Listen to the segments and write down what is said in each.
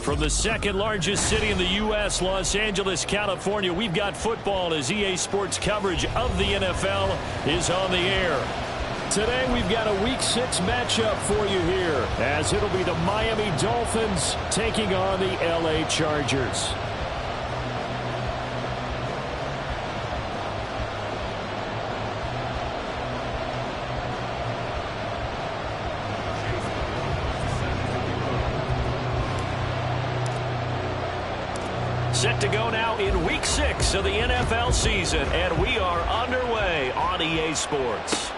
From the second largest city in the U.S., Los Angeles, California, we've got football as EA Sports coverage of the NFL is on the air. Today we've got a Week 6 matchup for you here, as it'll be the Miami Dolphins taking on the LA Chargers. Set to go now in Week 6 of the NFL season, and we are underway on EA Sports.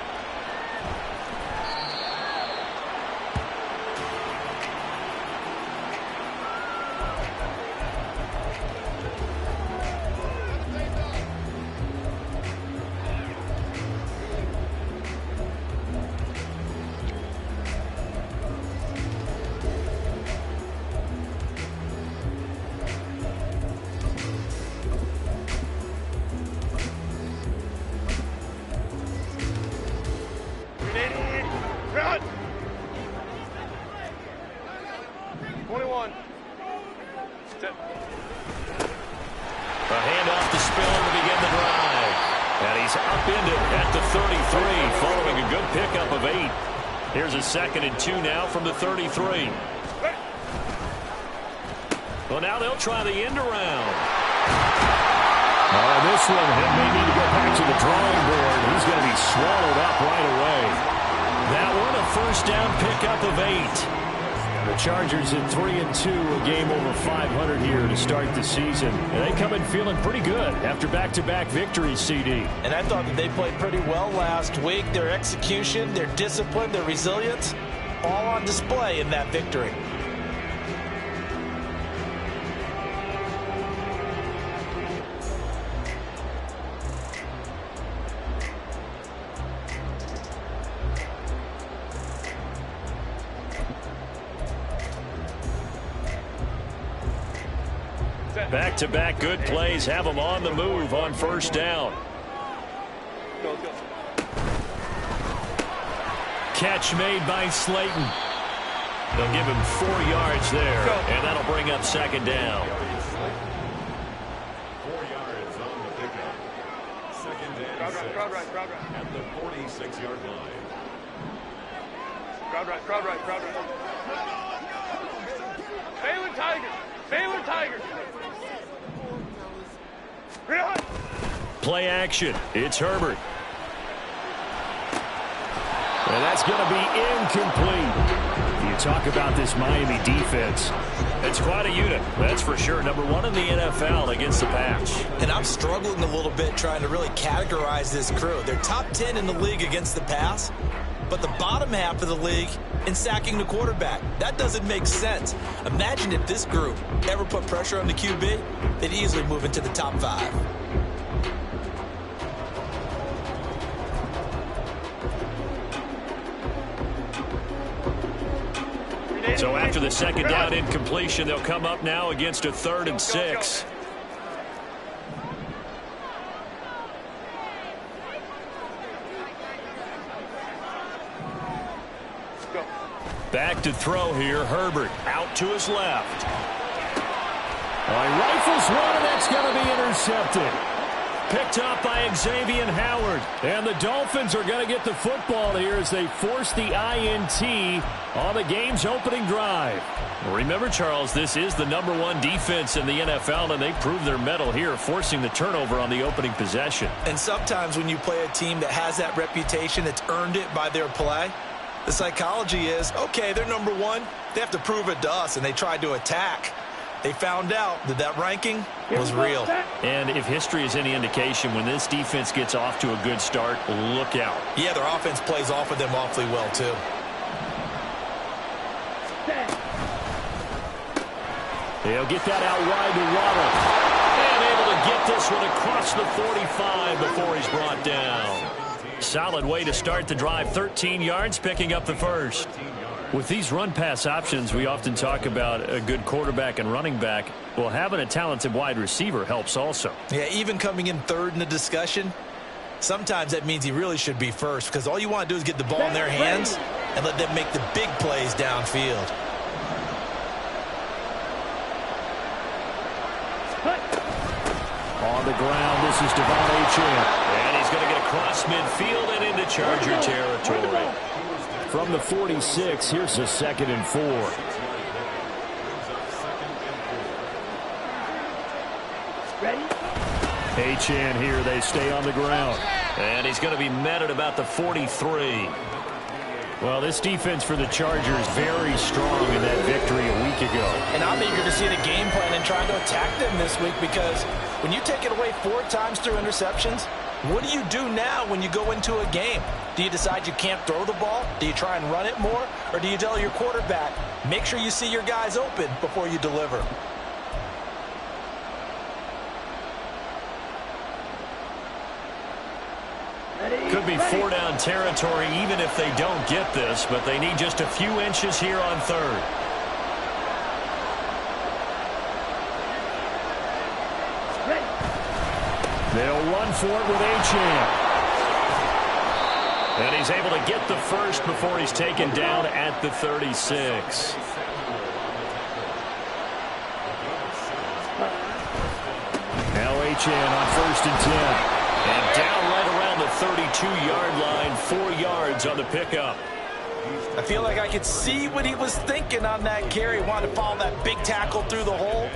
Second and 2 now from the 33. Well, now they'll try the end around. This one, he may need to go back to the drawing board. He's going to be swallowed up right away. That one, a first down pickup of 8. The Chargers at 3-2, a game over 500 here to start the season. And they come in feeling pretty good after back-to-back victories, CD. And I thought that they played pretty well last week. Their execution, their discipline, their resilience, all on display in that victory. Back-to-back good plays have them on the move on first down. Catch made by Slayton. They'll give him 4 yards there, and that'll bring up second down. 4 yards on the pickup. Second and 6 at the 46-yard line. Crowd right. Baylor Tigers. Play action. It's Herbert. And that's going to be incomplete. You talk about this Miami defense. It's quite a unit, that's for sure. Number 1 in the NFL against the pass. And I'm struggling a little bit trying to really categorize this crew. They're top 10 in the league against the pass, but the bottom half of the league in sacking the quarterback. That doesn't make sense. Imagine if this group ever put pressure on the QB, they'd easily move into the top 5. So after the second down incompletion, they'll come up now against a 3rd and 6. Back to throw here. Herbert out to his left. He rifles one, and that's going to be intercepted. Picked up by Xavier Howard. And the Dolphins are going to get the football here as they force the INT on the game's opening drive. Remember, Charles, this is the number 1 defense in the NFL, and they prove their mettle here, forcing the turnover on the opening possession. And sometimes when you play a team that has that reputation, that's earned it by their play, the psychology is, okay, they're number 1. They have to prove it to us, and they tried to attack. They found out that that ranking was real. And if history is any indication, when this defense gets off to a good start, look out. Yeah, their offense plays off of them awfully well, too. They'll get that out wide to Waddle. And able to get this one across the 45 before he's brought down. Solid way to start the drive. 13 yards, picking up the first. With these run-pass options, we often talk about a good quarterback and running back. Well, having a talented wide receiver helps also. Yeah, even coming in 3rd in the discussion, sometimes that means he really should be first, because all you want to do is get the ball in their hands and let them make the big plays downfield. ground. This is Devon Achane. And he's going to get across midfield and into Charger territory. From the 46, here's a 2nd and 4. Achane here, they stay on the ground. And he's going to be met at about the 43. Well, this defense for the Chargers very strong in that victory a week ago. And I'm eager to see the game plan and trying to attack them this week, because when you take it away 4 times through interceptions, what do you do now when you go into a game? Do you decide you can't throw the ball? Do you try and run it more? Or do you tell your quarterback, make sure you see your guys open before you deliver? Could be 4-down territory even if they don't get this, but they need just a few inches here on 3rd. They'll run for it with Achane. And he's able to get the first before he's taken down at the 36. Now Achane on 1st and 10. And down right around the 32-yard line, 4 yards on the pickup. I feel like I could see what he was thinking on that carry. Wanted to follow that big tackle through the hole.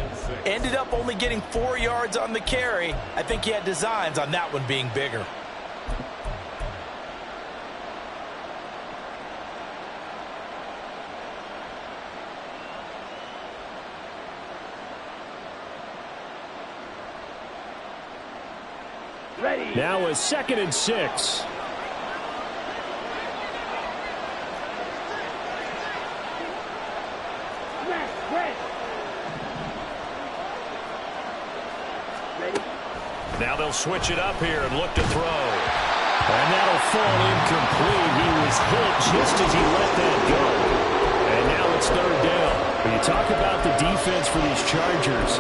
Ended up only getting 4 yards on the carry. I think he had designs on that one being bigger. Now a 2nd and 6. Now they'll switch it up here and look to throw. And that'll fall incomplete. He was hit just as he let that go. And now it's 3rd down. When you talk about the defense for these Chargers,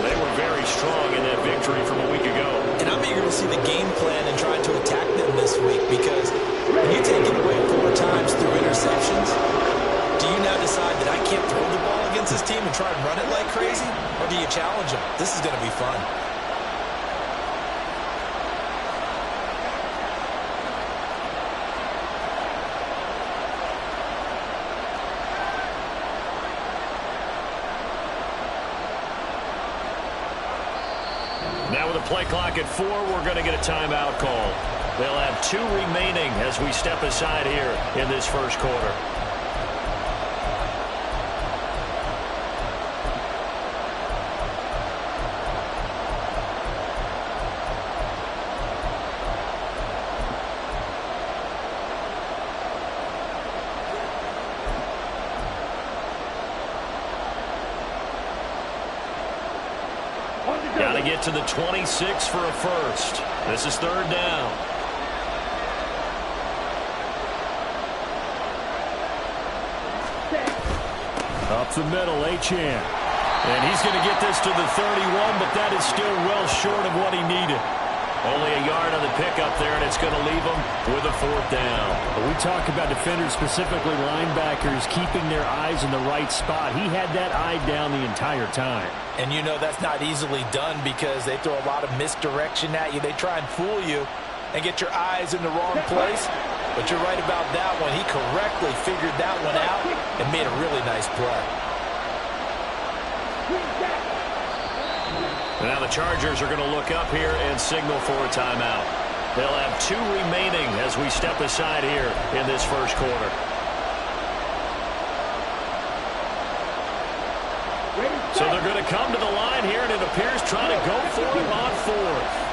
they were very strong in that victory from a week ago. And I'm eager to see the game plan and trying to attack them this week, because when you take it away 4 times through interceptions, do you now decide that I can't throw the ball against this team and try and run it like crazy? Or do you challenge them? This is going to be fun. Now with a play clock at 4, we're going to get a timeout call. They'll have 2 remaining as we step aside here in this first quarter. Got to get to the 26 for a first. This is 3rd down. Up the middle, Achane. And he's going to get this to the 31, but that is still well short of what he needed. Only a yard on the pickup there, and it's going to leave him with a 4th down. But we talk about defenders, specifically linebackers, keeping their eyes in the right spot. He had that eye down the entire time. And you know that's not easily done, because they throw a lot of misdirection at you. They try and fool you and get your eyes in the wrong place. But you're right about that one. He correctly figured that one out and made a really nice play. Now the Chargers are going to look up here and signal for a timeout. They'll have 2 remaining as we step aside here in this first quarter. So they're going to come to the line here, and it appears trying to go for it on 4th.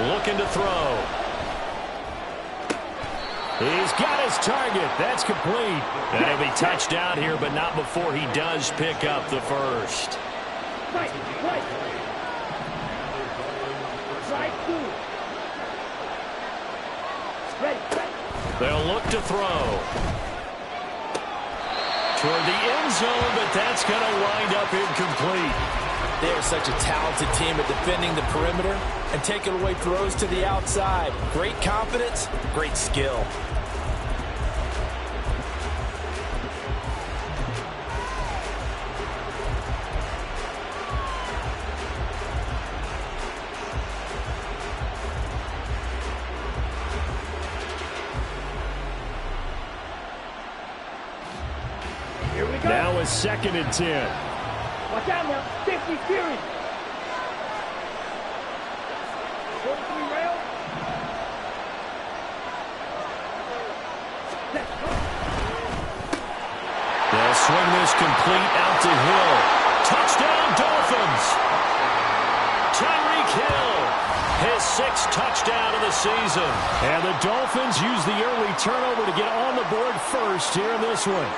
Looking to throw. He's got his target. That's complete. And he'll be touched down here, but not before he does pick up the first. They'll look to throw. Toward the end zone, but that's going to wind up incomplete. They are such a talented team at defending the perimeter and taking away throws to the outside. Great confidence, great skill. Now it's 2nd and 10. Watch out now. 50 series. 43 rail. They'll swing this complete out to Hill. Touchdown, Dolphins. Tyreek Hill, his 6th touchdown of the season. And the Dolphins use the early turnover to get on the board first here in this one.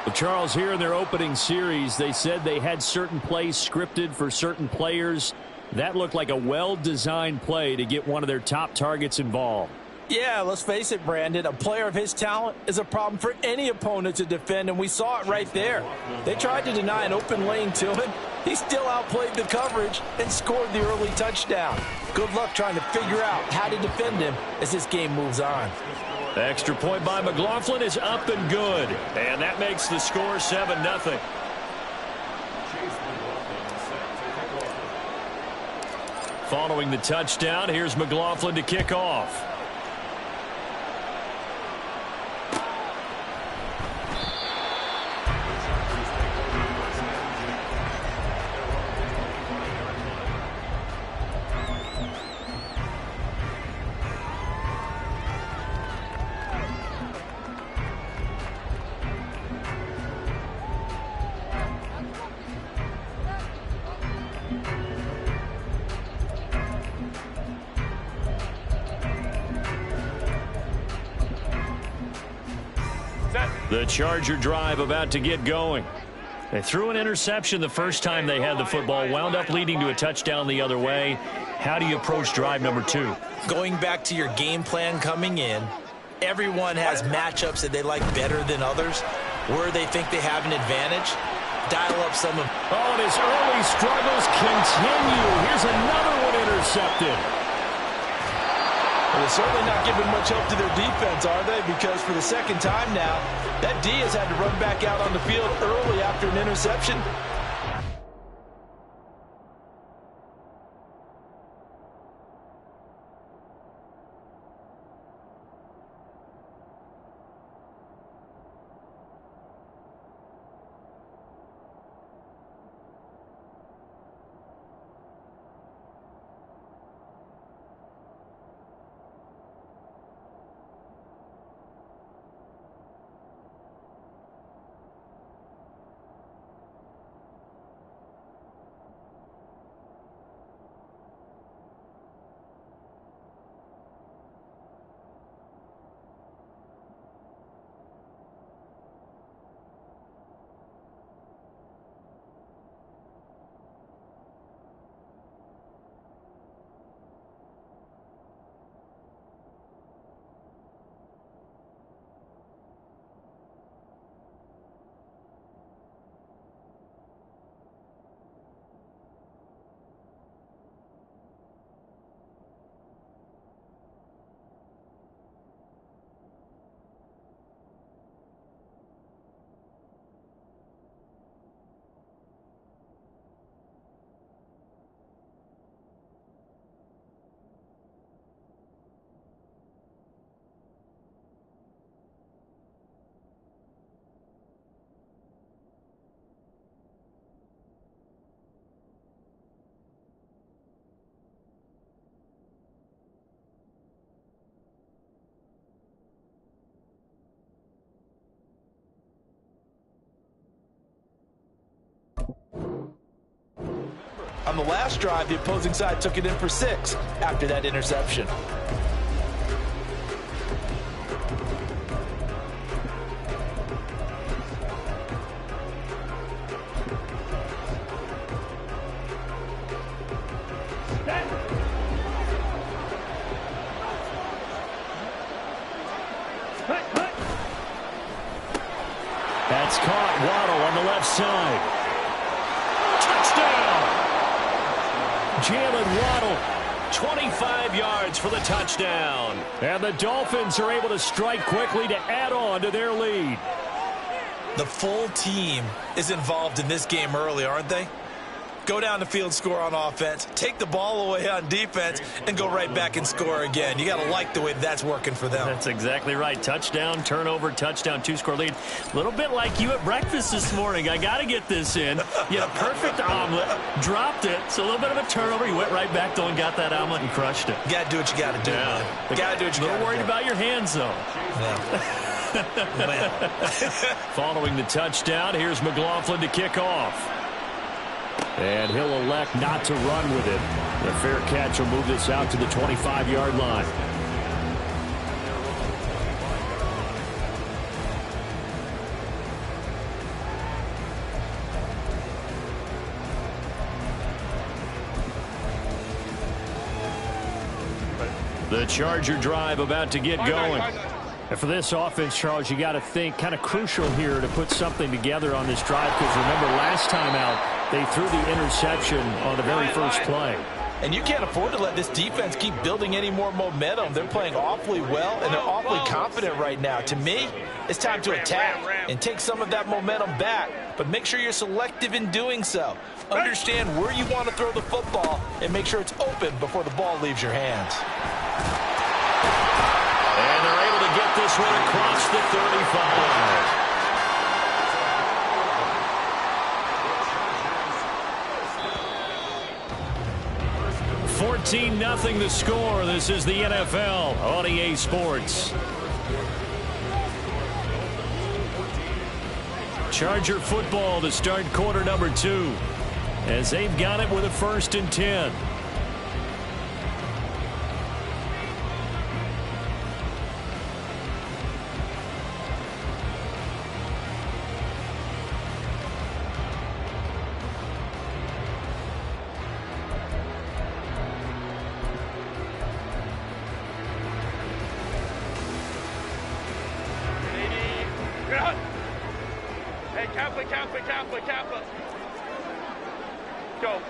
Well, Charles, here in their opening series, they said they had certain plays scripted for certain players. That looked like a well-designed play to get one of their top targets involved. Yeah, let's face it, Brandon. A player of his talent is a problem for any opponent to defend, and we saw it right there. They tried to deny an open lane to him. He still outplayed the coverage and scored the early touchdown. Good luck trying to figure out how to defend him as this game moves on. Extra point by McLaughlin is up and good. And that makes the score 7-0. Following the touchdown, here's McLaughlin to kick off. The Charger drive about to get going. They threw an interception the first time they had the football, wound up leading to a touchdown the other way. How do you approach drive number 2? Going back to your game plan coming in, everyone has matchups that they like better than others, where they think they have an advantage. Dial up some of... Oh, and his early struggles continue. Here's another one intercepted. Well, they're certainly not giving much help to their defense, are they? Because for the second time now, that D has had to run back out on the field early after an interception. On the last drive, the opposing side took it in for 6 after that interception. That's caught. Waddle on the left side. Jalen Waddle. 25 yards for the touchdown. And the Dolphins are able to strike quickly to add on to their lead. The full team is involved in this game early, aren't they? Go down the field, score on offense, take the ball away on defense, and go right back and score again. You got to like the way that's working for them. That's exactly right. Touchdown, turnover, touchdown, two-score lead. A little bit like you at breakfast this morning. I got to get this in. You had a perfect omelet, dropped it, so a little bit of a turnover. You went right back, though, and got that omelet and crushed it. You got to do what you got to do, man. You got to do what you got to do. A little worried about your hands, though. Yeah. Following the touchdown, here's McLaughlin to kick off. And he'll elect not to run with it. The fair catch will move this out to the 25-yard line. The Charger drive about to get going. And for this offense, Charles, you got to think kind of crucial here to put something together on this drive, because remember last time out they threw the interception on the very first play. And you can't afford to let this defense keep building any more momentum. They're playing awfully well, and they're awfully confident right now. To me, it's time to attack and take some of that momentum back, but make sure you're selective in doing so. Understand where you want to throw the football and make sure it's open before the ball leaves your hands. And they're able to get this one across the 35. 14-0 the score. This is the NFL on EA Sports. Charger football to start quarter number 2, as they've got it with a 1st and 10. Hey, Kappa. Go.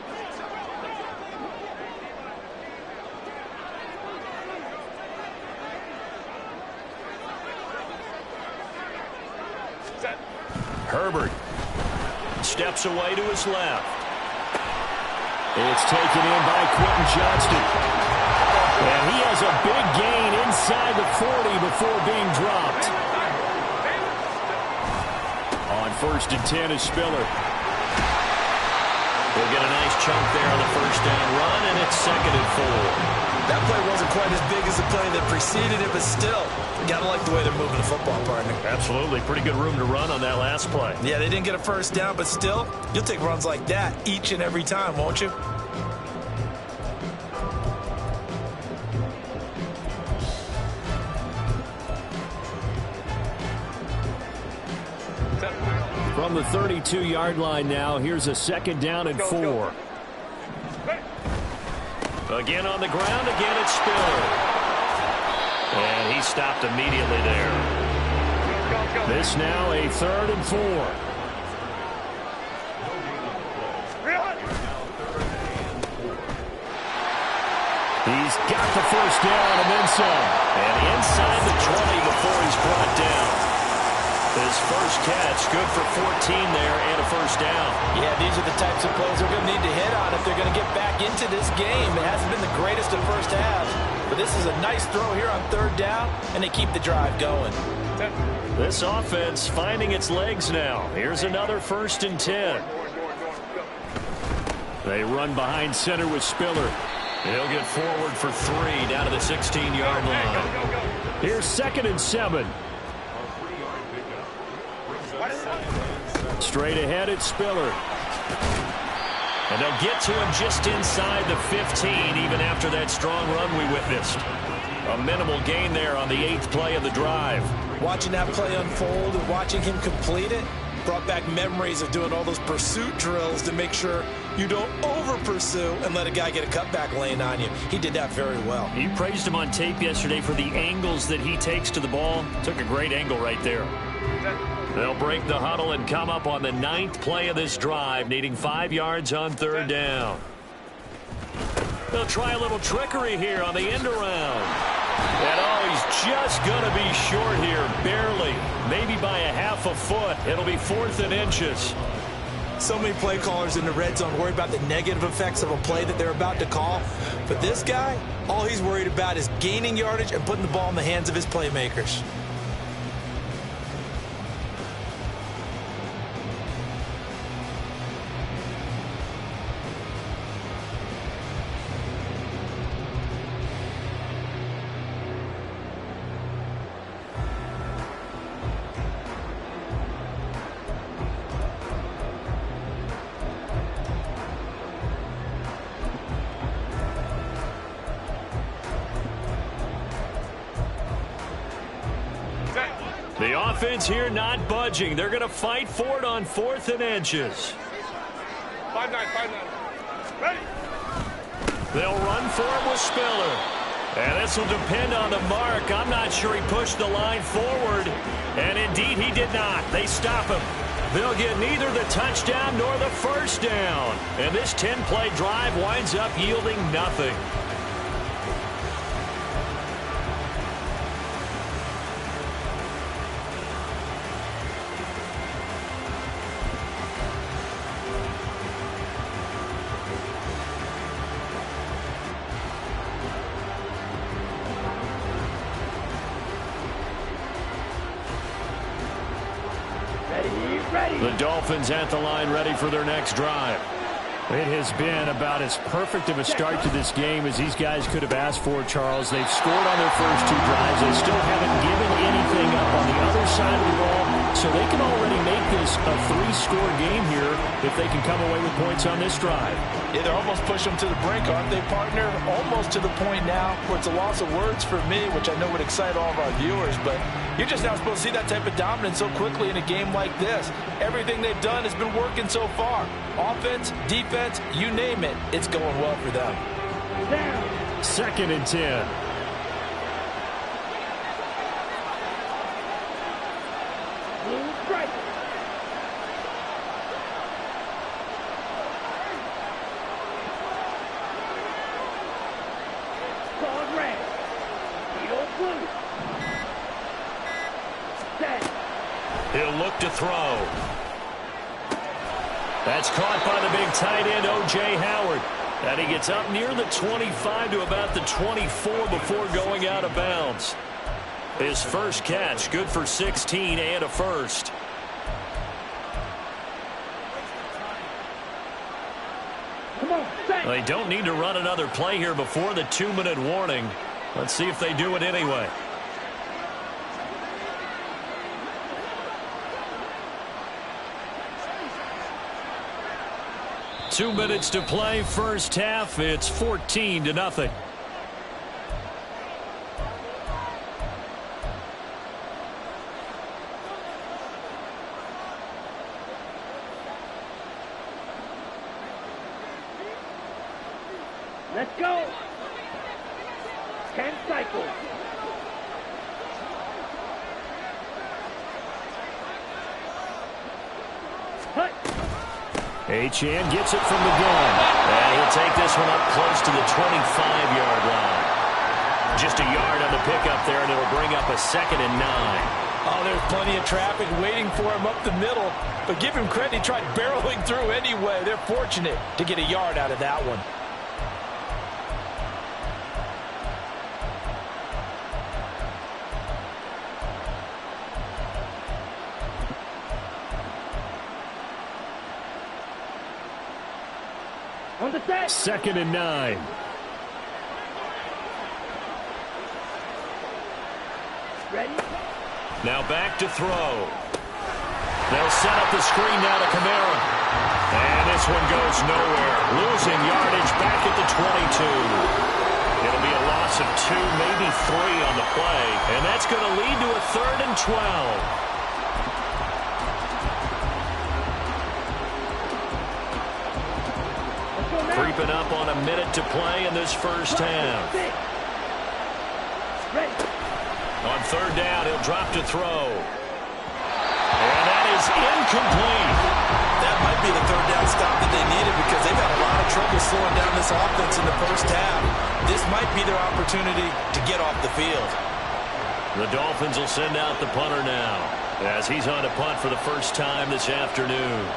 Set. Herbert steps away to his left. It's taken in by Quentin Johnston. And he has a big gain inside the 40 before being dropped. On 1st and 10 is Spiller. We'll get a nice chunk there on the 1st down run, and it's 2nd and 4. That play wasn't quite as big as the play that preceded it, but still, you got to like the way they're moving the football, partner. Absolutely. Pretty good room to run on that last play. Yeah, they didn't get a 1st down, but still, you'll take runs like that each and every time, won't you? From the 32-yard line now, here's a 2nd down and 4. Again on the ground, again it's Spiller. And he stopped immediately there. This now a 3rd and 4. He's got the 1st down and then some. And inside the 20 before he's brought down. His first catch, good for 14 there and a 1st down. Yeah, these are the types of plays they're going to need to hit on if they're going to get back into this game. It hasn't been the greatest of first halves, but this is a nice throw here on 3rd down, and they keep the drive going. This offense finding its legs now. Here's another 1st and 10. They run behind center with Spiller. He'll get forward for 3 down to the 16-yard line. Here's 2nd and 7. Straight ahead, it's Spiller. And they'll get to him just inside the 15, even after that strong run we witnessed. A minimal gain there on the 8th play of the drive. Watching that play unfold and watching him complete it brought back memories of doing all those pursuit drills to make sure you don't over-pursue and let a guy get a cutback lane on you. He did that very well. You praised him on tape yesterday for the angles that he takes to the ball. Took a great angle right there. They'll break the huddle and come up on the 9th play of this drive, needing 5 yards on 3rd down. They'll try a little trickery here on the end around. And oh, he's just going to be short here, barely. Maybe by a half a foot. It'll be 4th and inches. So many play callers in the red zone worry about the negative effects of a play that they're about to call. But this guy, all he's worried about is gaining yardage and putting the ball in the hands of his playmakers. The offense here not budging. They're going to fight for it on 4th and inches. 5-9. Ready. They'll run for it with Spiller. And this will depend on the mark. I'm not sure he pushed the line forward. And indeed, he did not. They stop him. They'll get neither the touchdown nor the first down. And this 10-play drive winds up yielding nothing. The Dolphins at the line ready for their next drive. It has been about as perfect of a start to this game as these guys could have asked for, Charles. They've scored on their first 2 drives. They still haven't given anything up on the other side of the ball, so they can already make this a 3-score game here if they can come away with points on this drive. Yeah, they're almost pushing them to the brink, aren't they, partner? Almost to the point now where it's a loss of words for me, which I know would excite all of our viewers, but you're just not supposed to see that type of dominance so quickly in a game like this. Everything they've done has been working so far. Offense, defense, you name it, it's going well for them. 2nd and 10. He'll look to throw. That's caught by the big tight end, O.J. Howard. And he gets up near the 25 to about the 24 before going out of bounds. His first catch, good for 16 and a first. They don't need to run another play here before the 2-minute warning. Let's see if they do it anyway. Two minutes to play, first half. It's 14-0. Let's go. 10 cycles. Hut. Achane gets it from the gun. And he'll take this one up close to the 25-yard line. Just a yard on the pickup there, and it'll bring up a 2nd and 9. Oh, there's plenty of traffic waiting for him up the middle. But give him credit, he tried barreling through anyway. They're fortunate to get a yard out of that one. On the set. 2nd and 9. Ready? Now back to throw. They'll set up the screen now to Kamara. And this one goes nowhere. Losing yardage back at the 22. It'll be a loss of 2, maybe 3 on the play. And that's going to lead to a 3rd and 12. Creeping up on a minute to play in this first half. On 3rd down, he'll drop to throw. And that is incomplete. That might be the 3rd down stop that they needed because they've had a lot of trouble slowing down this offense in the first half. This might be their opportunity to get off the field. The Dolphins will send out the punter now, as he's on to punt for the first time this afternoon.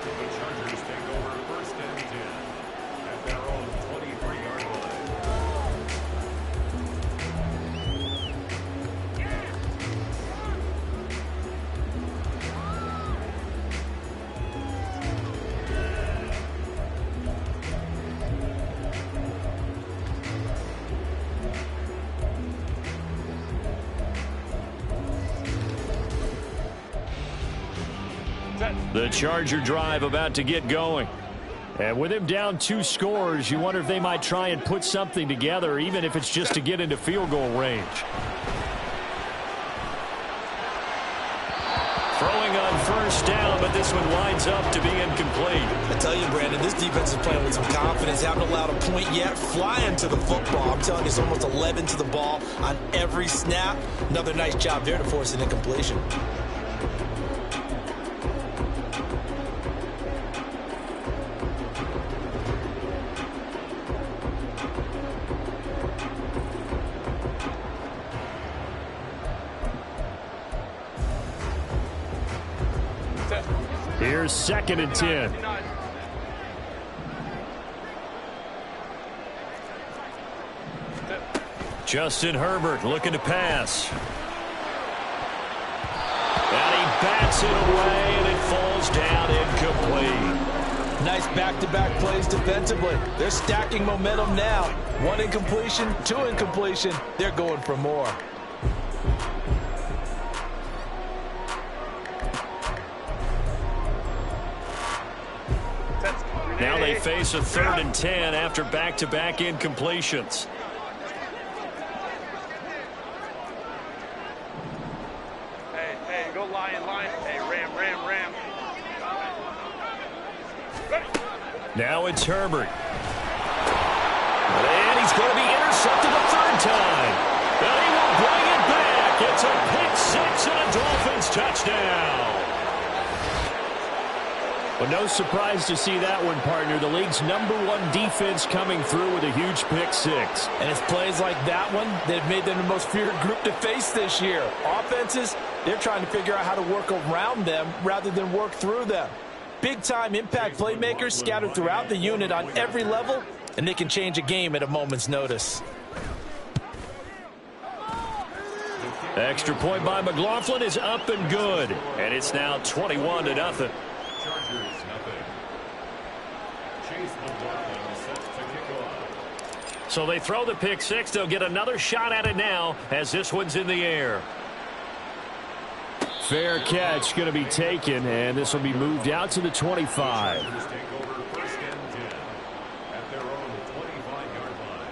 The Chargers take over first and 10 at their own 23-yard line. The Charger drive about to get going. And with him down 2 scores, you wonder if they might try and put something together, even if it's just to get into field goal range. Throwing on first down, but this one winds up to be incomplete. I tell you, Brandon, this defense is playing with some confidence. Haven't allowed a point yet. Flying to the football. I'm telling you, it's almost 11 to the ball on every snap. Another nice job there to force an incompletion. Here's 2nd and 10. Justin Herbert looking to pass. And he bats it away, and it falls down incomplete. Nice back-to-back plays defensively. They're stacking momentum now. 1 incompletion, 2 incompletion. They're going for more. Now they face a 3rd and 10 after back-to-back incompletions. Hey, go Lion. Hey, Ram. Now it's Herbert. And he's going to be intercepted a 3rd time. And he will bring it back. It's a pick 6 and a Dolphins touchdown. Well, no surprise to see that one, partner. The league's #1 defense coming through with a huge pick 6. And it's plays like that one that have made them the most feared group to face this year. Offenses, they're trying to figure out how to work around them rather than work through them. Big-time impact playmakers scattered throughout the unit on every level, and they can change a game at a moment's notice. Extra point by McLaughlin is up and good. And it's now 21-0. Chargers nothing. Chase McLaughlin set to kick off. So they throw the pick 6. They'll get another shot at it now as this one's in the air. Fair catch going to be taken, and this will be moved out to the 25. Chargers take over first and 10 at their own 25-yard line.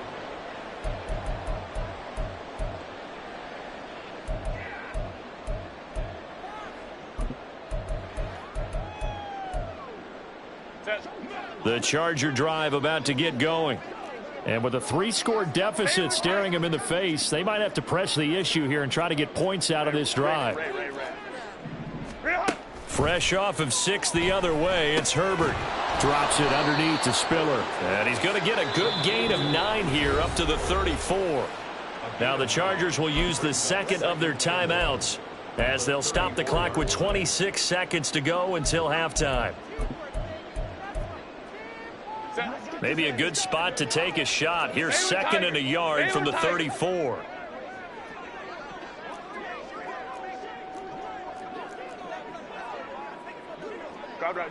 The Charger drive about to get going. And with a 3-score deficit staring them in the face, they might have to press the issue here and try to get points out of this drive. Fresh off of 6 the other way, it's Herbert. Drops it underneath to Spiller. And he's going to get a good gain of 9 here up to the 34. Now the Chargers will use the 2nd of their timeouts as they'll stop the clock with 26 seconds to go until halftime. Maybe a good spot to take a shot. Here's 2nd and a yard from the 34.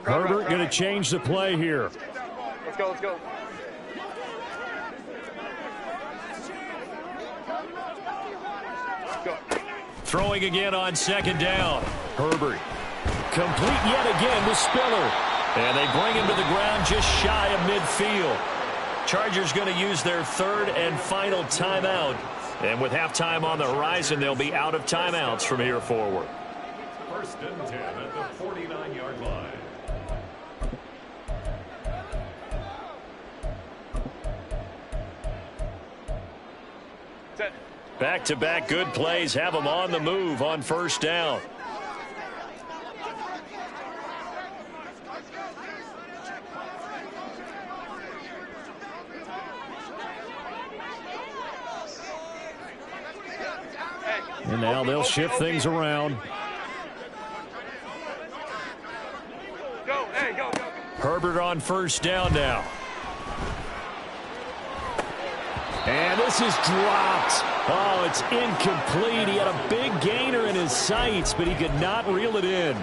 Herbert going to change the play here. Let's go. Throwing again on 2nd down. Herbert. Complete yet again to Spiller. And they bring him to the ground just shy of midfield. Chargers going to use their 3rd and final timeout. And with halftime on the horizon, they'll be out of timeouts from here forward. First and 10 at the 49-yard line. Back-to-back good plays have them on the move on first down. And now they'll shift things around. Go, hey, go. Herbert on first down now. And this is dropped. Oh, it's incomplete. He had a big gainer in his sights, but he could not reel it in.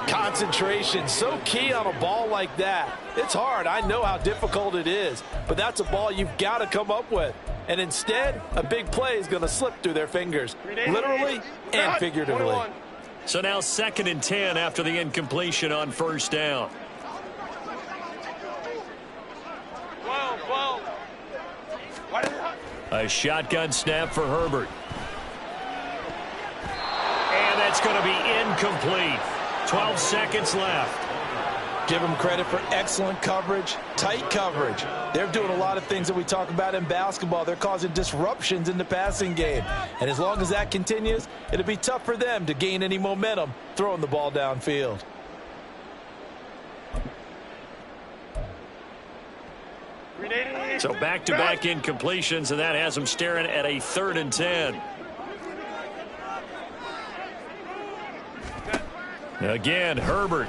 Concentration, so key on a ball like that. It's hard. I know how difficult it is, but that's a ball you've got to come up with. And instead, a big play is going to slip through their fingers, literally and figuratively. 21. So now 2nd and 10 after the incompletion on first down. 12. A shotgun snap for Herbert. And that's going to be incomplete. 12 seconds left. Give them credit for excellent coverage, tight coverage. They're doing a lot of things that we talk about in basketball. They're causing disruptions in the passing game. And as long as that continues, it'll be tough for them to gain any momentum throwing the ball downfield. So back-to-back incompletions, and that has them staring at a 3rd and 10. Again, Herbert.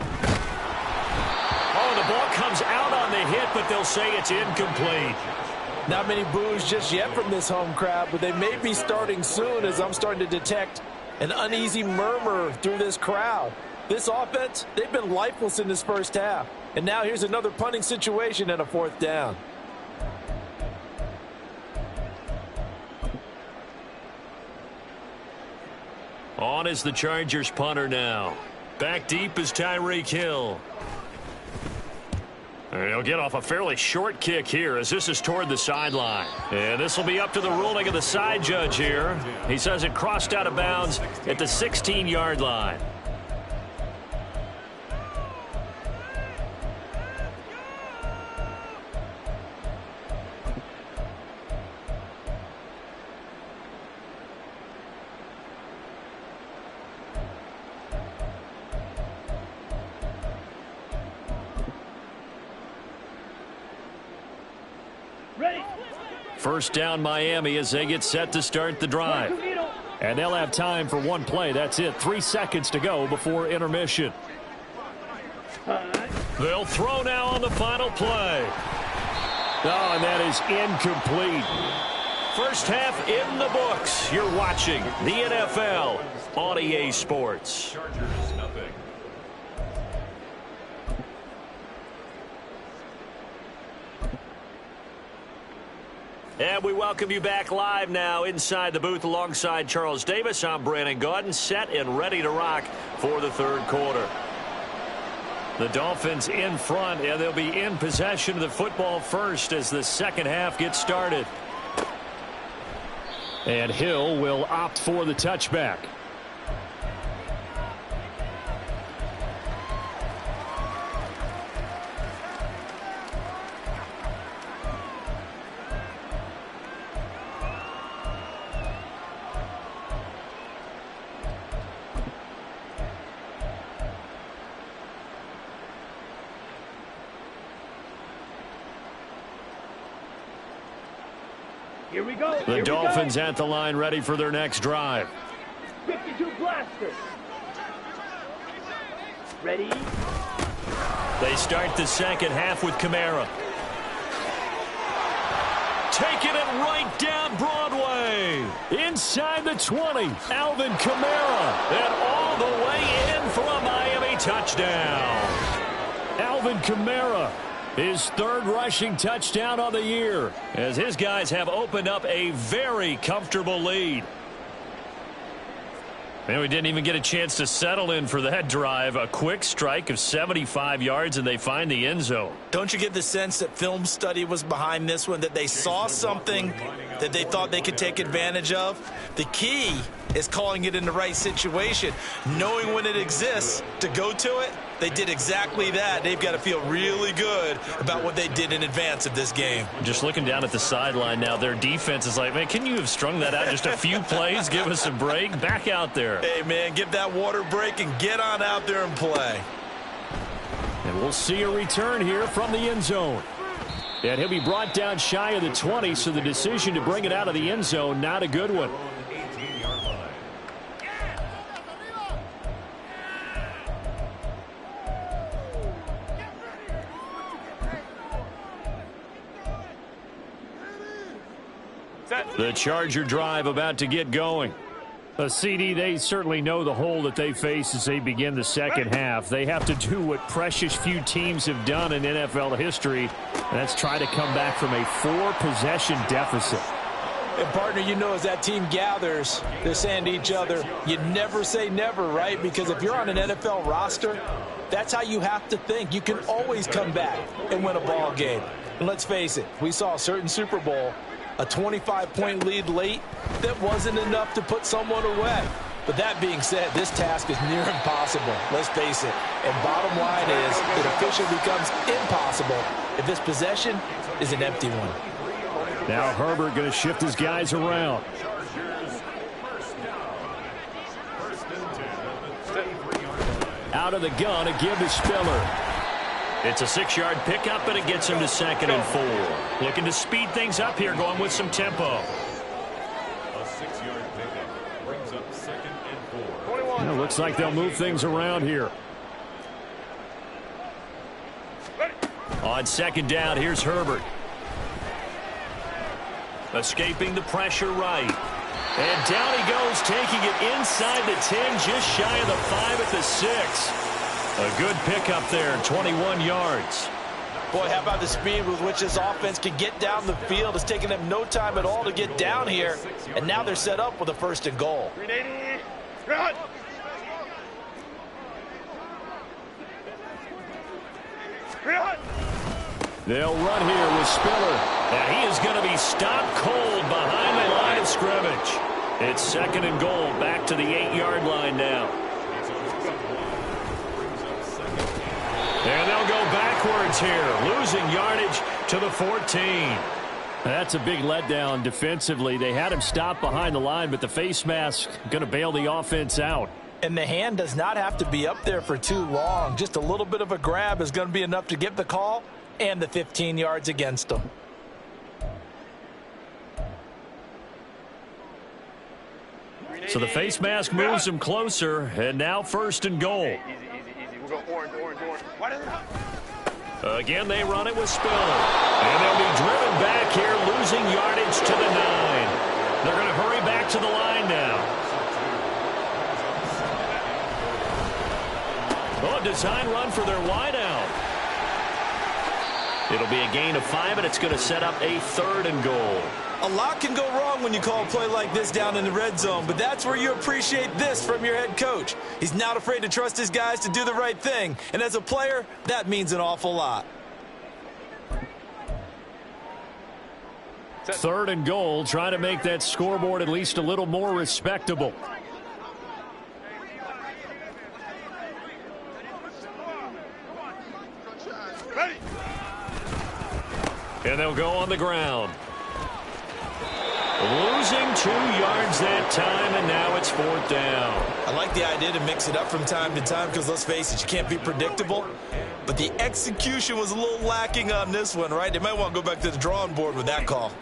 Oh, the ball comes out on the hit, but they'll say it's incomplete. Not many boos just yet from this home crowd, but they may be starting soon as I'm starting to detect an uneasy murmur through this crowd. This offense, they've been lifeless in this first half. And now here's another punting situation and a 4th down. On is the Chargers punter now. Back deep is Tyreek Hill. And he'll get off a fairly short kick here as this is toward the sideline. And this will be up to the ruling of the side judge here. He says it crossed out of bounds at the 16-yard line. First down Miami as they get set to start the drive. And they'll have time for one play. That's it. 3 seconds to go before intermission. They'll throw now on the final play. Oh, and that is incomplete. First half in the books. You're watching the NFL on EA Sports. Chargers, nothing. And we welcome you back live now inside the booth alongside Charles Davis. I'm Brandon Gaudin, set and ready to rock for the 3rd quarter. The Dolphins in front, and they'll be in possession of the football first as the second half gets started. And Hill will opt for the touchback. Here we go. The Dolphins at the line ready for their next drive. 52 blaster. Ready? They start the second half with Kamara. Taking it right down Broadway. Inside the 20, Alvin Kamara. And all the way in for a Miami touchdown. Alvin Kamara, his 3rd rushing touchdown of the year, as his guys have opened up a very comfortable lead. And we didn't even get a chance to settle in for that drive. A quick strike of 75 yards, and they find the end zone. Don't you get the sense that film study was behind this one, that they saw something that they thought they could take advantage of? The key is calling it in the right situation, knowing when it exists to go to it, They did exactly that. They've got to feel really good about what they did in advance of this game. Just looking down at the sideline now, their defense is like, man, can you have strung that out just a few plays? Give us a break. Back out there. Hey, man, give that water break and get on out there and play. And we'll see a return here from the end zone. And he'll be brought down shy of the 20, so the decision to bring it out of the end zone, not a good one. The Charger drive about to get going. CD, they certainly know the hole that they face as they begin the second half. They have to do what precious few teams have done in NFL history, and that's try to come back from a 4-possession deficit. And, partner, you know, as that team gathers, they're saying to each other, you never say never, right? Because if you're on an NFL roster, that's how you have to think. You can always come back and win a ball game. And let's face it, we saw a certain Super Bowl, a 25-point lead late, that wasn't enough to put someone away. But that being said, this task is near impossible. Let's face it. And bottom line is, it officially becomes impossible if this possession is an empty one. Now Herbert going to shift his guys around. Out of the gun, a give to Spiller. It's a 6-yard pickup, and it gets him to 2nd and 4. Looking to speed things up here, going with some tempo. A 6-yard pickup brings up 2nd and 4. Well, looks like they'll move things around here. On 2nd down, here's Herbert. Escaping the pressure right. And down he goes, taking it inside the 10, just shy of the 5 at the 6. A good pickup there, 21 yards. Boy, how about the speed with which this offense can get down the field? It's taking them no time at all to get down here. And now they're set up with a 1st and goal. 380, run! Run! They'll run here with Spiller. And he is going to be stopped cold behind the line of scrimmage. It's 2nd and goal, back to the 8-yard line now. And they'll go backwards here, losing yardage to the 14. That's a big letdown defensively. They had him stop behind the line, but the face mask going to bail the offense out. And the hand does not have to be up there for too long. Just a little bit of a grab is going to be enough to get the call and the 15 yards against them. So the face mask moves him closer, and now 1st and goal. Easy. We'll go orange. Why does it Again, they run it with Spiller. And they'll be driven back here, losing yardage to the 9. They're going to hurry back to the line now. Oh, design run for their wideout. It'll be a gain of 5, and it's going to set up a 3rd and goal. A lot can go wrong when you call a play like this down in the red zone, but that's where you appreciate this from your head coach. He's not afraid to trust his guys to do the right thing, and as a player, that means an awful lot. 3rd and goal, trying to make that scoreboard at least a little more respectable. And they'll go on the ground. Losing 2 yards that time, and now it's 4th down. I like the idea to mix it up from time to time because, let's face it, you can't be predictable. But the execution was a little lacking on this one, right? They might want to go back to the drawing board with that call.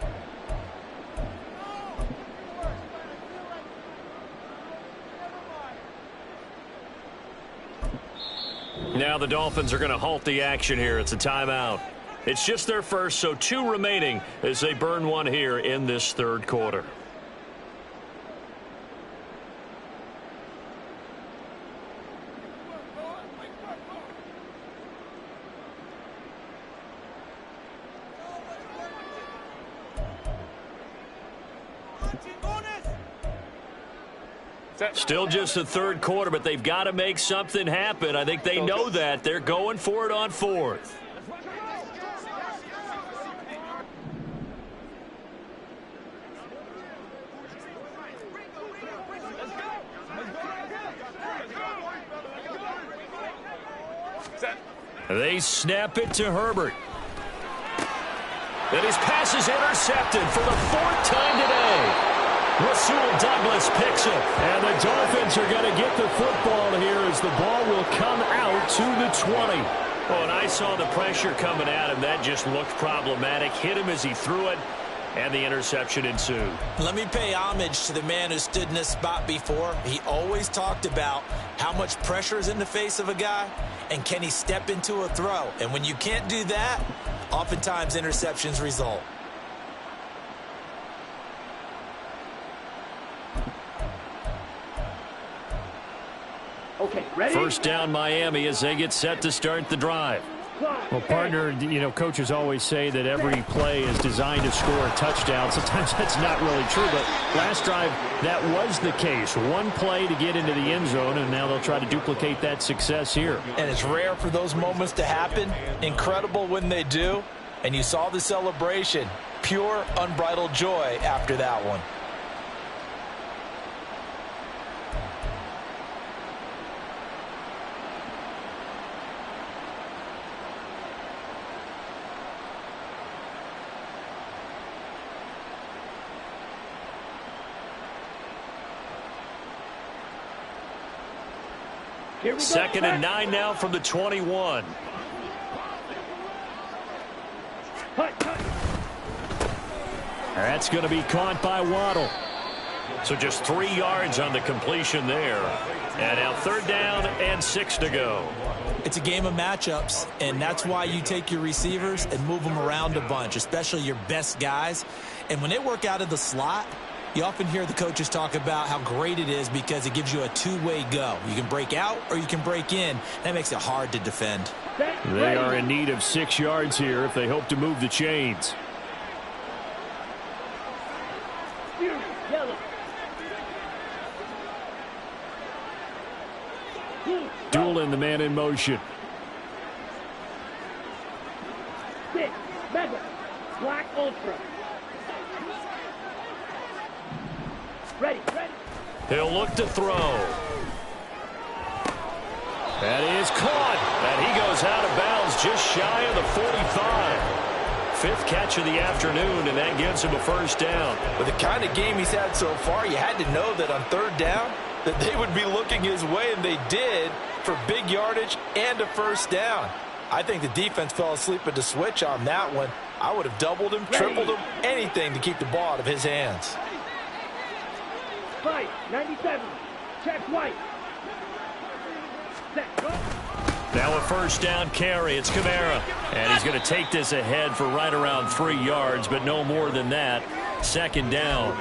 Now the Dolphins are going to halt the action here. It's a timeout. It's just their first, so 2 remaining as they burn one here in this 3rd quarter. Still just the 3rd quarter, but they've got to make something happen. I think they know that. They're going for it on 4th. Set. They snap it to Herbert. And his pass is intercepted for the 4th time today. Rasul Douglas picks it. And the Dolphins are going to get the football here as the ball will come out to the 20. Well, and I saw the pressure coming at him. That just looked problematic. Hit him as he threw it, and the interception ensued. Let me pay homage to the man who stood in this spot before. He always talked about how much pressure is in the face of a guy, and can he step into a throw. And when you can't do that, oftentimes interceptions result. Okay, ready? First down Miami as they get set to start the drive. Well, partner, you know, coaches always say that every play is designed to score a touchdown. Sometimes that's not really true, but last drive, that was the case. One play to get into the end zone, and now they'll try to duplicate that success here. And it's rare for those moments to happen. Incredible when they do. And you saw the celebration. Pure, unbridled joy after that one. Second and 9 now from the 21. That's going to be caught by Waddle. So just 3 yards on the completion there. And now 3rd down and 6 to go. It's a game of matchups, and that's why you take your receivers and move them around a bunch, especially your best guys. And when they work out of the slot, you often hear the coaches talk about how great it is because it gives you a two-way go. You can break out or you can break in. That makes it hard to defend. They are in need of 6 yards here if they hope to move the chains. Dueling the man in motion. Six, Mega, Black Ultra. Ready. He'll look to throw. That is caught. And he goes out of bounds just shy of the 45. 5th catch of the afternoon, and that gives him a 1st down. With the kind of game he's had so far, you had to know that on 3rd down that they would be looking his way, and they did, for big yardage and a 1st down. I think the defense fell asleep at the switch on that one. I would have doubled him, tripled him, anything to keep the ball out of his hands. Fight, 97. Check White. Set, go. Now a 1st down carry. It's Kamara. And he's going to take this ahead for right around 3 yards, but no more than that. 2nd down.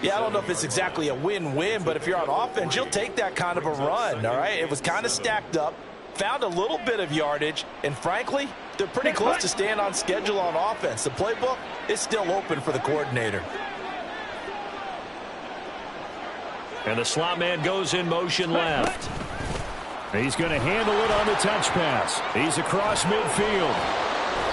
Yeah, I don't know if it's exactly a win-win, but if you're on offense, you'll take that kind of a run, all right? It was kind of stacked up, found a little bit of yardage, and frankly, they're pretty close to staying on schedule on offense. The playbook is still open for the coordinator. And the slot man goes in motion left. He's going to handle it on the touch pass. He's across midfield.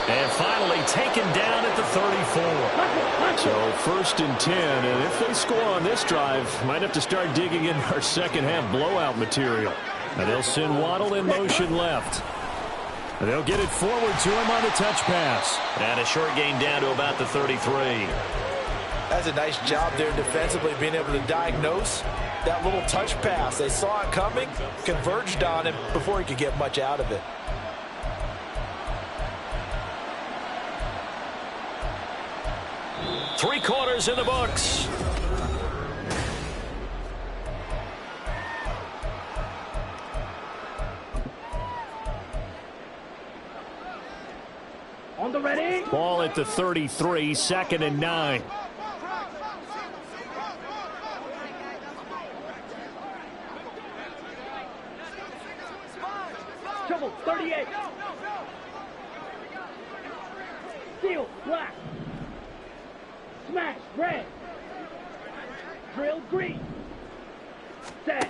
And finally taken down at the 34. So 1st and 10, and if they score on this drive, might have to start digging in our second-half blowout material. And they'll send Waddle in motion left. And they'll get it forward to him on the touch pass. And a short gain down to about the 33. That's a nice job there defensively, being able to diagnose that little touch pass. They saw it coming, converged on him before he could get much out of it. Three quarters in the books. On the ready. Ball at the 33, 2nd and 9. Trouble, 38. Steel, black. Smash, red. Drill, green. Set.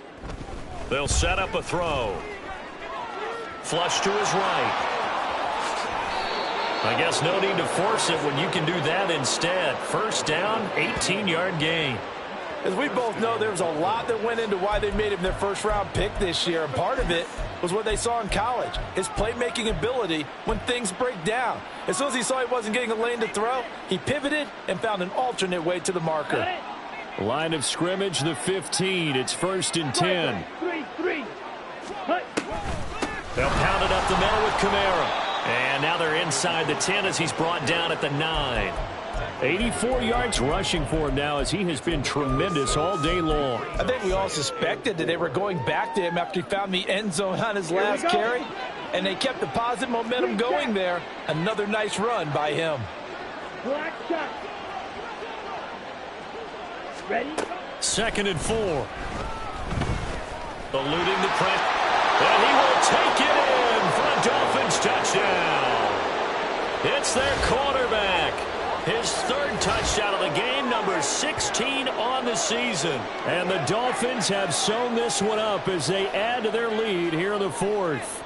They'll set up a throw. Flush to his right. I guess no need to force it when you can do that instead. 1st down, 18-yard gain. As we both know, there was a lot that went into why they made him their first-round pick this year, and part of it was what they saw in college, his playmaking ability when things break down. As soon as he saw he wasn't getting a lane to throw, he pivoted and found an alternate way to the marker. Line of scrimmage, the 15. It's 1st and 10. 3-3. They'll pound it up the middle with Kamara. And now they're inside the 10 as he's brought down at the 9. 84 yards rushing for him now as he has been tremendous all day long. I think we all suspected that they were going back to him after he found the end zone on his last carry, and they kept the positive momentum going there. Another nice run by him. Black shot. Ready? 2nd and 4. Eluding the press. And he will take it in for a Dolphins touchdown. It's their quarterback. His 3rd touchdown of the game, number 16 on the season. And the Dolphins have sewn this one up as they add to their lead here in the 4th.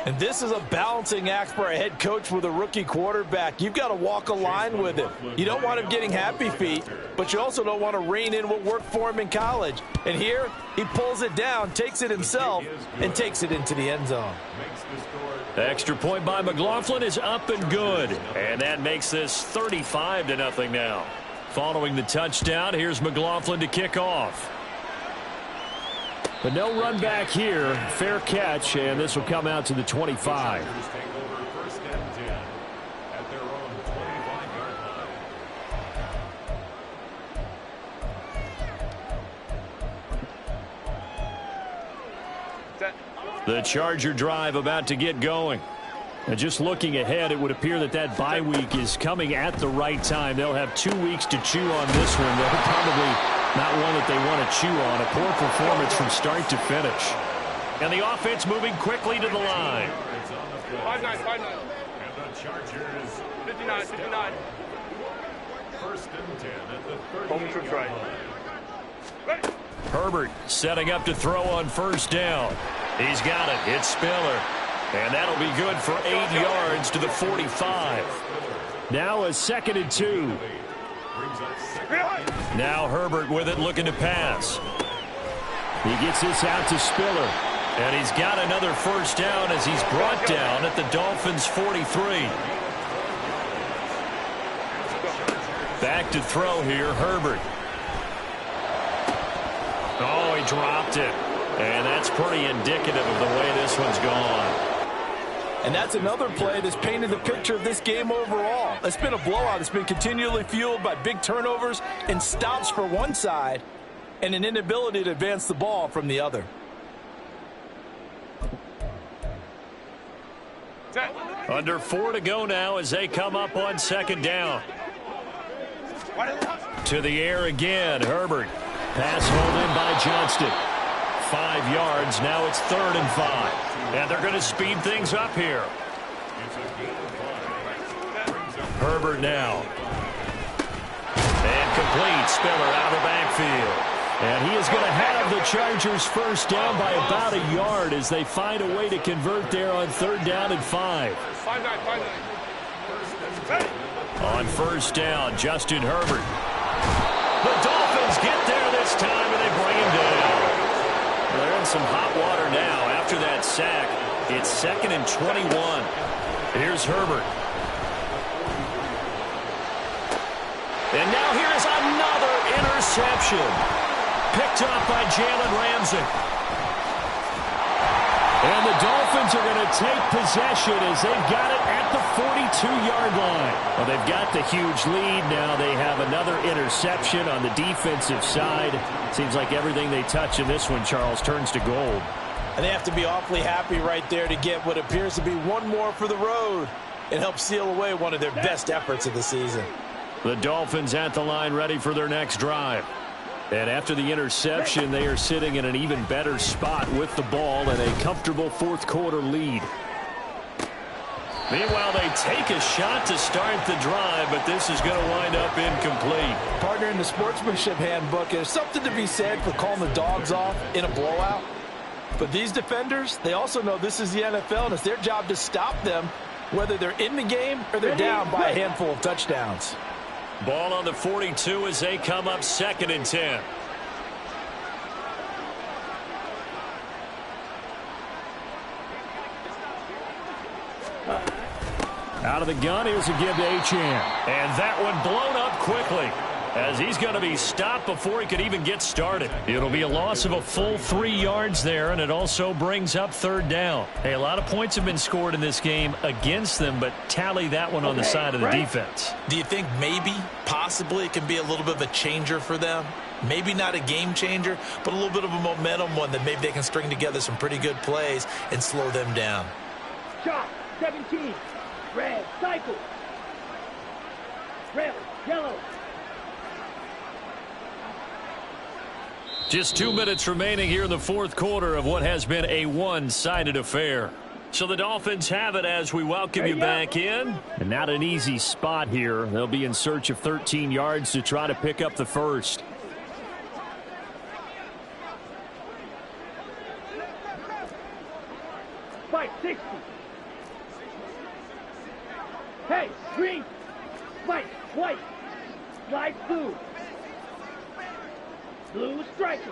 And this is a balancing act for a head coach with a rookie quarterback. You've got to walk a line with him. You don't want him getting happy feet, but you also don't want to rein in what worked for him in college. And here, he pulls it down, takes it himself, and takes it into the end zone. Extra point by McLaughlin is up and good. And that makes this 35-0 now. Following the touchdown, here's McLaughlin to kick off. But no run back here. Fair catch, and this will come out to the 25. The Charger drive about to get going. And just looking ahead, it would appear that that bye week is coming at the right time. They'll have 2 weeks to chew on this one. They're probably not one that they want to chew on. A poor performance from start to finish. And the offense moving quickly to the line. 5-9. And the Chargers 59. 1st and 10 at the 30. Home to try. Ready? Herbert setting up to throw on 1st down. He's got it. It's Spiller. And that'll be good for 8 yards to the 45. Now a 2nd and 2. Now Herbert with it, looking to pass. He gets this out to Spiller. And he's got another 1st down as he's brought down at the Dolphins' 43. Back to throw here, Herbert. Oh, he dropped it. And that's pretty indicative of the way this one's gone. And that's another play that's painted the picture of this game overall. It's been a blowout. It's been continually fueled by big turnovers and stops for one side and an inability to advance the ball from the other. Under 4 to go now as they come up on 2nd down. To the air again, Herbert. Pass hauled in by Johnston. 5 yards, now it's 3rd and 5. And they're going to speed things up here. Herbert now. And complete. Spiller out of the backfield. And he is going to have the Chargers 1st down by about a yard as they find a way to convert there on 3rd down and 5. 5-9. On 1st down, Justin Herbert. The Dolphins get there this time, and they bring him down. They're in some hot water now. After that sack, it's 2nd and 21. Here's Herbert. And now here's another interception. Picked up by Jalen Ramsey. And the Dolphins are going to take possession as they've got it at the 42-yard line. Well, they've got the huge lead. Now they have another interception on the defensive side. Seems like everything they touch in this one, Charles, turns to gold. And they have to be awfully happy right there to get what appears to be one more for the road and help seal away one of their best efforts of the season. The Dolphins at the line ready for their next drive. And after the interception, they are sitting in an even better spot with the ball and a comfortable 4th quarter lead. Meanwhile, they take a shot to start the drive, but this is going to wind up incomplete. Partner, in the sportsmanship handbook, there's something to be said for calling the dogs off in a blowout. But these defenders, they also know this is the NFL, and it's their job to stop them, whether they're in the game or they're down by a handful of touchdowns. Ball on the 42 as they come up 2nd and 10. Out of the gun, here's a give to Achane. And that one blown up quickly, as he's going to be stopped before he could even get started. It'll be a loss of a full 3 yards there, and it also brings up 3rd down. Hey, a lot of points have been scored in this game against them, but tally that one on the side of the defense. Do you think maybe, possibly, it can be a little bit of a changer for them? Maybe not a game changer, but a little bit of a momentum one that maybe they can string together some pretty good plays and slow them down. Shot, 17. Red, cycle. Red, yellow. Just 2 minutes remaining here in the 4th quarter of what has been a one-sided affair. So the Dolphins have it as we welcome you back in. And not an easy spot here. They'll be in search of 13 yards to try to pick up the first. Fight 60. Hey, green. Fight white. Slide blue. Blue striker.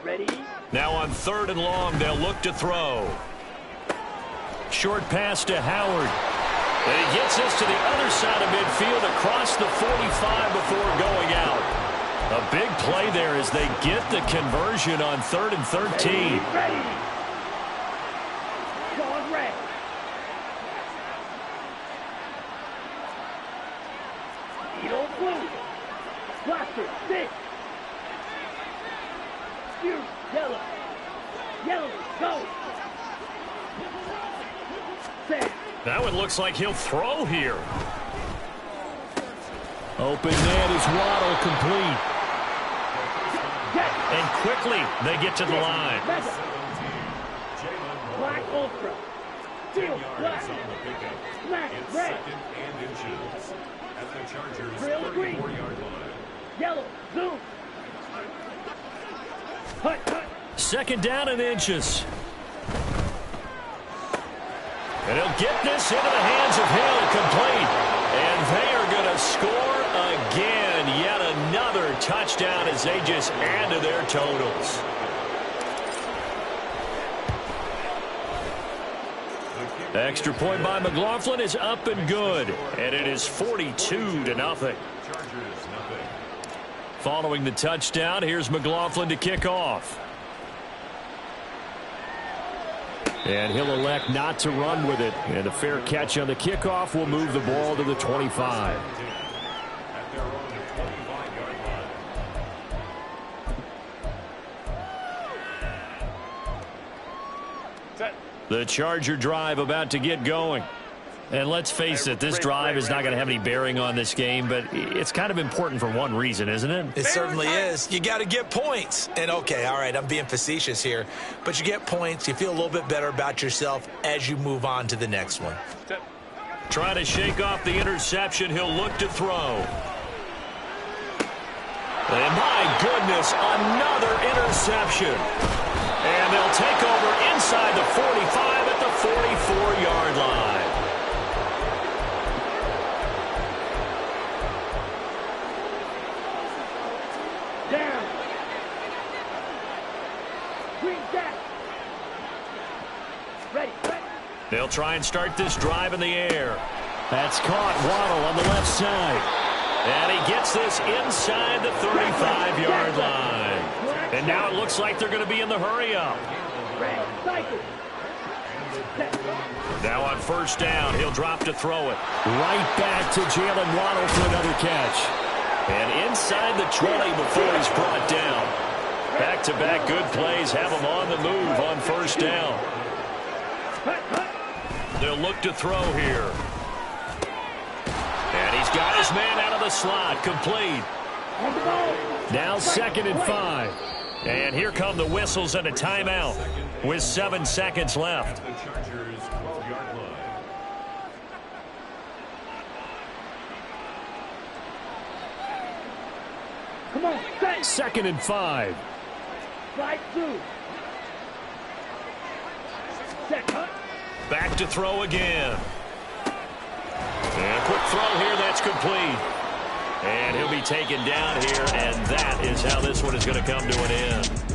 Ready? Now on 3rd and long, they'll look to throw. Short pass to Howard. And he gets this to the other side of midfield across the 45 before going out. A big play there as they get the conversion on 3rd and 13. Ready. Going red. Needle blue. Blaster 6. Fierce yellow. Yellow, go. Set. That one looks like he'll throw here. Open man is Waddle, complete. Jet. And quickly they get to the line. Mega. Black Ultra. Steel black. On the pickup. Black It's red. 2nd and inches at the Chargers' Drill green. 34-yard line. Yellow. Zoom. Hut, hut. 2nd down and inches. And he'll get this into the hands of Hill, complete. And they are going to score again. Yet another touchdown as they just add to their totals. Extra point by McLaughlin is up and good. And it is 42-0. Chargers, nothing. Following the touchdown, here's McLaughlin to kick off. And he'll elect not to run with it. And a fair catch on the kickoff will move the ball to the 25. At their own 25-yard line. Set. The Charger drive about to get going. And let's face it, this drive is not going to have any bearing on this game, but it's kind of important for one reason, isn't it? It certainly is. You got to get points. And, okay, all right, I'm being facetious here. But you get points. You feel a little bit better about yourself as you move on to the next one. Set. Trying to shake off the interception. He'll look to throw. And my goodness, another interception. And they'll take over inside the 45 at the 44-yard line. Down. Green jack. Ready, ready. They'll try and start this drive in the air. That's caught. Waddle on the left side. And he gets this inside the 35-yard line. And now it looks like they're going to be in the hurry-up. Red, cycle. Set. Now on 1st down, he'll drop to throw it. Right back to Jalen Waddle for another catch. And inside the 20 before he's brought down. Back-to-back good plays have him on the move on 1st down. Hut, hut. They'll look to throw here. And he's got his man out of the slot, complete. On the ball. Now 2nd and 5. And here come the whistles and a timeout with 7 seconds left. At the Chargers' 12-yard line. Come on, set. 2nd and 5. Slide through. Set, hut. Back to throw again. And a quick throw here, that's complete. And he'll be taken down here, and that is how this one is going to come to an end.